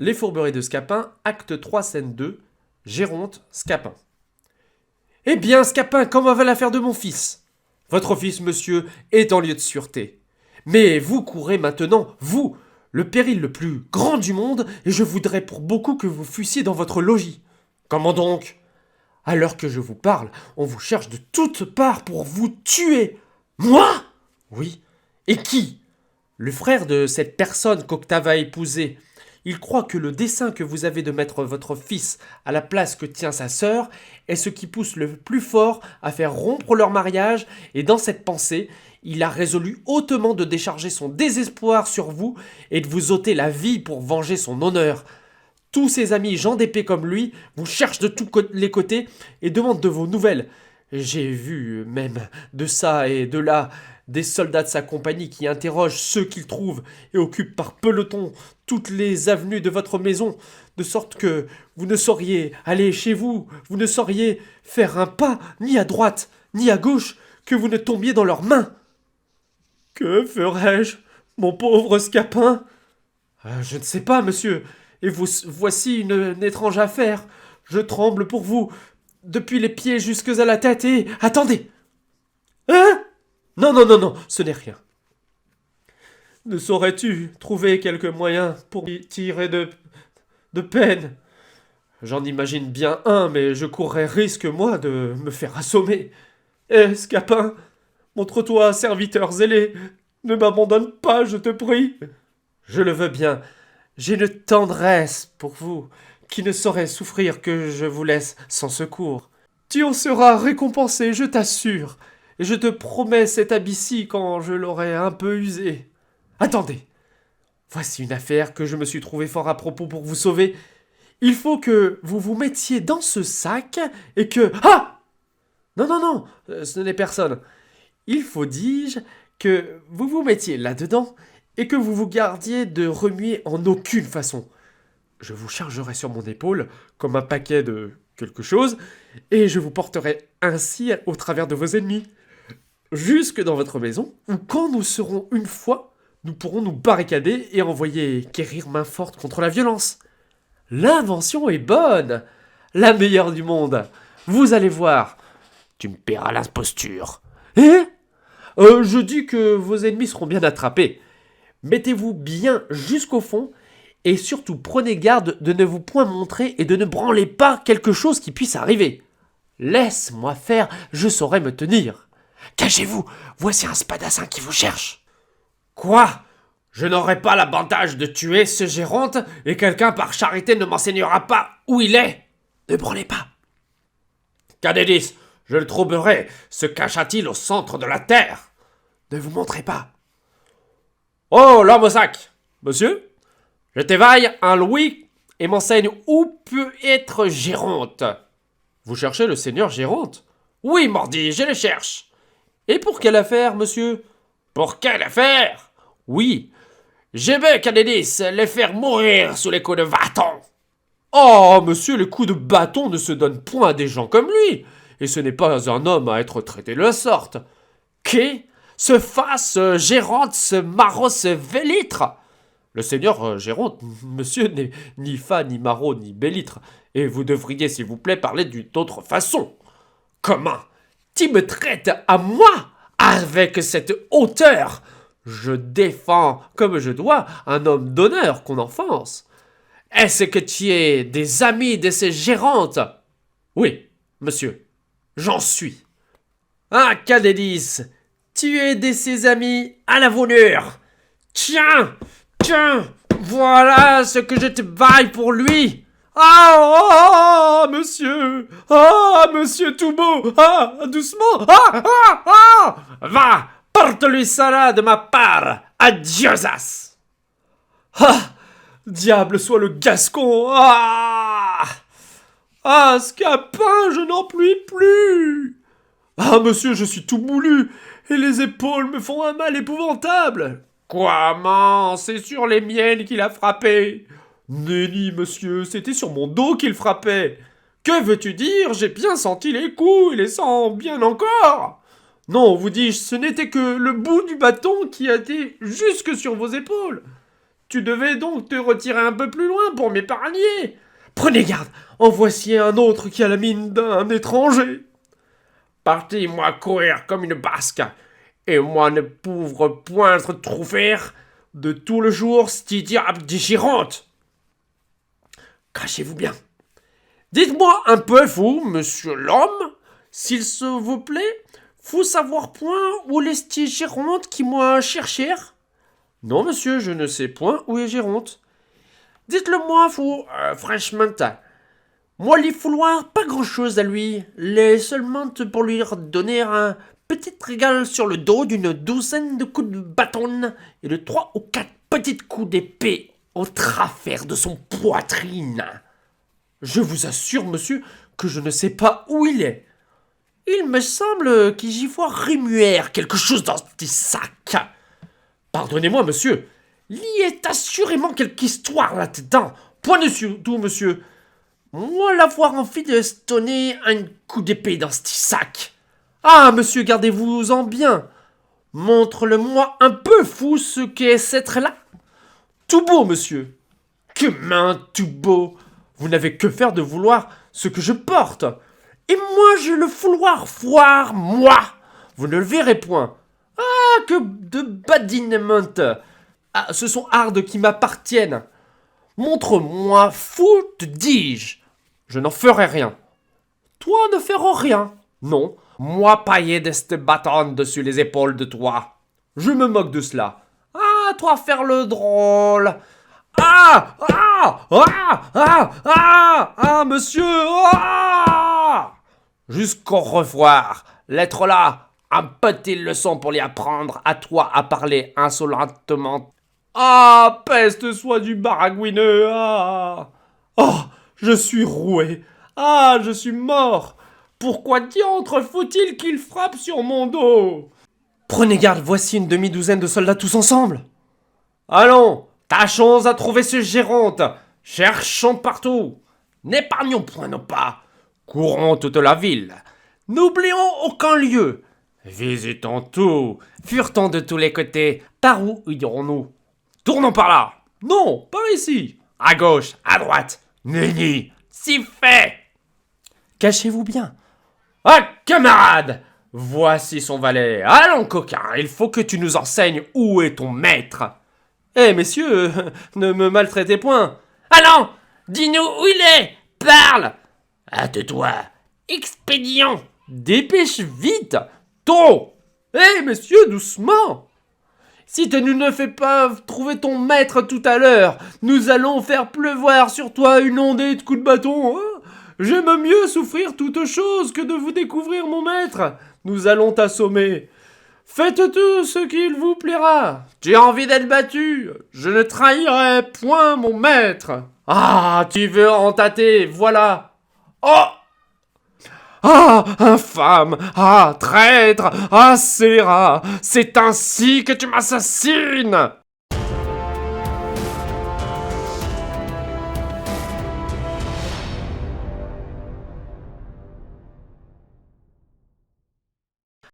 Les fourberies de Scapin, acte 3, scène 2, Géronte, Scapin. Eh bien, Scapin, comment va l'affaire de mon fils? Votre fils, monsieur, est en lieu de sûreté. Mais vous courez maintenant, vous, le péril le plus grand du monde, et je voudrais pour beaucoup que vous fussiez dans votre logis. Comment donc? À l'heure que je vous parle, on vous cherche de toutes parts pour vous tuer. Moi? Oui. Et qui? Le frère de cette personne qu'Octave a épousée. Il croit que le dessein que vous avez de mettre votre fils à la place que tient sa sœur est ce qui pousse le plus fort à faire rompre leur mariage, et dans cette pensée, il a résolu hautement de décharger son désespoir sur vous et de vous ôter la vie pour venger son honneur. Tous ses amis gens d'épée comme lui vous cherchent de tous les côtés et demandent de vos nouvelles. J'ai vu même de ça et de là des soldats de sa compagnie qui interrogent ceux qu'ils trouvent et occupent par peloton toutes les avenues de votre maison, de sorte que vous ne sauriez aller chez vous, vous ne sauriez faire un pas ni à droite ni à gauche, que vous ne tombiez dans leurs mains. Que ferais-je, mon pauvre Scapin? Je ne sais pas, monsieur, et voici une étrange affaire. Je tremble pour vous, depuis les pieds jusque à la tête, et... Attendez! Hein? Non, non, non, non, ce n'est rien. Ne saurais-tu trouver quelque moyen pour y tirer de peine? J'en imagine bien un, mais je courrais risque, moi, de me faire assommer. Eh, Scapin, montre-toi serviteur zélé. Ne m'abandonne pas, je te prie. Je le veux bien. J'ai une tendresse pour vous, qui ne saurait souffrir que je vous laisse sans secours. Tu en seras récompensé, je t'assure, et je te promets cet habit-ci quand je l'aurai un peu usé. Attendez, voici une affaire que je me suis trouvé fort à propos pour vous sauver. Il faut que vous vous mettiez dans ce sac et que... Ah! Non, non, non, ce n'est personne. Il faut, dis-je, que vous vous mettiez là-dedans et que vous vous gardiez de remuer en aucune façon. Je vous chargerai sur mon épaule comme un paquet de quelque chose, et je vous porterai ainsi au travers de vos ennemis, jusque dans votre maison, où quand nous serons une fois, nous pourrons nous barricader et envoyer quérir main forte contre la violence. L'invention est bonne, la meilleure du monde. Vous allez voir. Tu me paieras l'imposture. Eh? Je dis que vos ennemis seront bien attrapés. Mettez-vous bien jusqu'au fond, et surtout prenez garde de ne vous point montrer et de ne branler pas quelque chose qui puisse arriver. Laisse-moi faire, je saurai me tenir. Cachez-vous, voici un spadassin qui vous cherche. Quoi? Je n'aurai pas l'avantage de tuer ce Géronte, et quelqu'un par charité ne m'enseignera pas où il est. Ne branlez pas. Cadédis, je le trouverai. Se cacha-t-il au centre de la terre? Ne vous montrez pas. Oh, l'homme au sac. Monsieur? Je t'évaille un louis et m'enseigne où peut être Géronte. Vous cherchez le seigneur Géronte? Oui, mordi, je le cherche. Et pour quelle affaire, monsieur? Pour quelle affaire? Oui, j'ai vu Cadédis les faire mourir sous les coups de bâton. Oh, monsieur, les coups de bâton ne se donnent point à des gens comme lui, et ce n'est pas un homme à être traité de la sorte. Qui? Ce face Géronte, ce maraud, ce vélitre? Le seigneur Géronte, monsieur, n'est ni fa, ni maraud, ni bélitre, et vous devriez, s'il vous plaît, parler d'une autre façon. Comment? Tu me traites à moi avec cette hauteur? Je défends, comme je dois, un homme d'honneur qu'on offense. Est-ce que tu es des amis de ces Gérontes? Oui, monsieur, j'en suis. Ah, Cadédis, tu es de ses amis à la volure. Tiens, tiens, voilà ce que je te baille pour lui. Ah, monsieur tout beau, ah, doucement, va, porte-lui cela de ma part, adiosas. Ah, diable soit le Gascon, ah, Scapin, je n'en puis plus. Ah, monsieur, je suis tout moulu, et les épaules me font un mal épouvantable. Comment? C'est sur les miennes qu'il a frappé. Nenni, monsieur, c'était sur mon dos qu'il frappait. Que veux-tu dire? J'ai bien senti les coups, et les sens bien encore. Non, vous dis-je, ce n'était que le bout du bâton qui a été jusque sur vos épaules. Tu devais donc te retirer un peu plus loin pour m'épargner. Prenez garde, en voici un autre qui a la mine d'un étranger. Partez, moi, courir comme une basque, et moi ne pouvre point trouver de tout le jour sti diable déchirante. Cachez-vous bien. Dites-moi un peu, vous, monsieur l'homme, s'il se vous plaît, faut savoir point où est sti Géronte qui m'a cherché. Non, monsieur, je ne sais point où est Géronte. Dites-le moi, vous, franchement. Moi, il falloir pas grand-chose à lui, les seulement pour lui donner un petit régal sur le dos d'une douzaine de coups de bâton et de 3 ou 4 petites coups d'épée au travers de son poitrine. Je vous assure, monsieur, que je ne sais pas où il est. Il me semble qu'il y voit remuer quelque chose dans ce petit sac. Pardonnez-moi, monsieur, il y est assurément quelque histoire là-dedans. Point de tout, monsieur. Moi, l'avoir envie de se donner un coup d'épée dans ce petit sac. Ah, monsieur, gardez-vous-en bien. Montre-le-moi un peu, fou, ce qu'est cette là. Tout beau, monsieur. Que main tout beau. Vous n'avez que faire de vouloir ce que je porte. Et moi, je le vouloir voir, moi. Vous ne le verrez point. Ah, que de badinement. Ah, ce sont hardes qui m'appartiennent. Montre-moi, fou, te dis-je. Je n'en ferai rien. Toi ne feras rien. Non, moi pailler de cette bâton dessus les épaules de toi. Je me moque de cela. Ah, toi faire le drôle. Ah, ah, ah, ah, ah, ah, monsieur, ah. Jusqu'au revoir. L'être là, un petite leçon pour lui apprendre à toi à parler insolentement. Ah, peste soit du baragouineux, ah. Oh, je suis roué. Ah, je suis mort. Pourquoi diantre faut-il qu'il frappe sur mon dos? Prenez garde, voici une demi-douzaine de soldats tous ensemble. Allons, tâchons à trouver ce Géronte. Cherchons partout. N'épargnons point nos pas. Courons toute la ville. N'oublions aucun lieu. Visitons tout. Furetons de tous les côtés. Par où irons-nous? Tournons par là. Non, par ici. À gauche, à droite. Nenni, si fait. Cachez-vous bien. Ah, camarade, voici son valet. Allons, coquin, il faut que tu nous enseignes où est ton maître. Eh, messieurs, ne me maltraitez point. Allons, dis-nous où il est. Parle. Hâte-toi. Expédions. Dépêche vite. Tôt. Eh, messieurs, doucement. Si tu ne fais pas trouver ton maître tout à l'heure, nous allons faire pleuvoir sur toi une ondée de coups de bâton. Hein. J'aime mieux souffrir toute chose que de vous découvrir mon maître. Nous allons t'assommer. Faites tout ce qu'il vous plaira. Tu as envie d'être battu. Je ne trahirai point mon maître. Ah, tu veux en tâter, voilà. Oh! Ah, infâme! Ah, traître! Ah, scélérat! C'est ainsi que tu m'assassines!